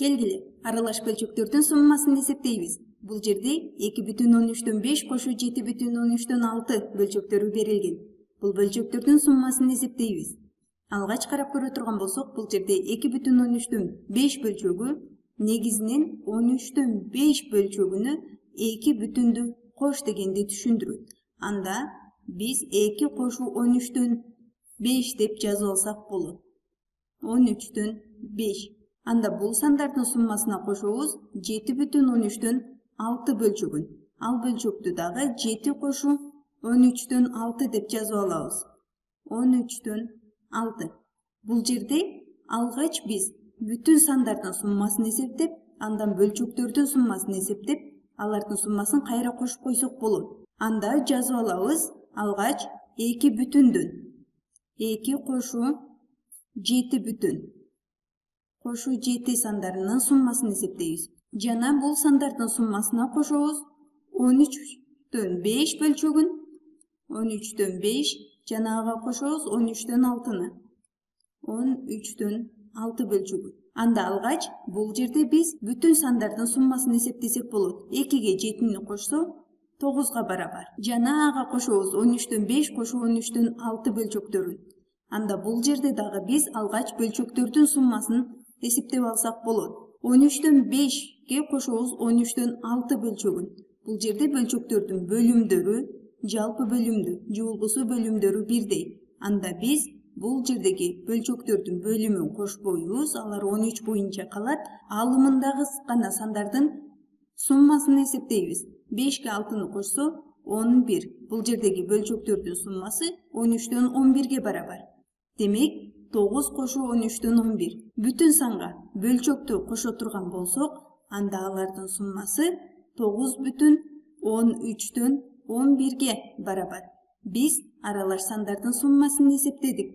Келгиле, аралаш бөлчөктөрдүн суммасын эсептейбиз. Бул жерде 2,13'төн 5 кошуу 7,13'төн 6 бөлчөктөрү берилген. Бул бөлчөктөрдүн суммасын эсептейбиз. Алгач карап көрө турган болсок, бул жерде 2,13'төн 5 бөлчөгү негизинен 13'төн 5 бөлчөгүнө 2 бүтүндү кош дегенди түшүндүрөт. Анда биз 2 кошуу 13'төн 5 деп жазып алсак болот. 13'төн 5. Анда бул сандардын суммасына кошобуз 7,13'төн 6 бөлчөгүн. Ал бөлчөктү дагы 7 кошуу 13'төн 6 деп жазып алабыз. 13'төн 6. Бул жерде алгач биз бүтүн сандардын суммасын эсептеп, андан бөлчөктөрдүн суммасын эсептеп, алардын суммасын кайра кошуп койсок болот. Анда жазып алабыз алгач 2 бүтүндөн 2 кошуу 7 бүтүн кошуу 7 сандарынын суммасын эсептейбиз. Жана бул сандардын суммасына кошобуз 13'төн 5 бөлчөгүн, 13'төн 5 жана ага кошобуз 13'төн 6-ны. 13'төн 6 бөлчөгүн. Анда алгач бул жерде биз бүтүн сандардын суммасын эсептесек болот. 2ге 7-ни кошсо 9га барабар. Жана ага кошобуз 13'төн 5 кошуу 13'төн 6 бөлчөктөрүн. Анда бул жерде дагы биз алгач бөлчөктөрдүн суммасын эсептеп алсак болот. 13'төн 5ге кошобуз 13'төн 6 бөлчөгүн. Бул жерде бөлчөктөрдүн бөлүмдөрү жалпы бөлүмдү, жуулгусу бөлүмдөрү бирдей. Анда биз бул жердеги бөлчөктөрдүн бөлүмүн кошпойбуз, алар 13 боюнча калат. Алымындагы гана сандардын суммасын эсептейбиз. 5ге 6-ны кошсо 11. Бул жердеги бөлчөктөрдүн суммасы 13'төн 11ге барабар. Демек 9 кошуу 13'төн 11. Бүтүн санга бөлчөктү кошо турган болсок, анда алардын суммасы 9 бүтүн 13'төн 11ге барабар. Биз аралаш сандардын суммасын эсептедик.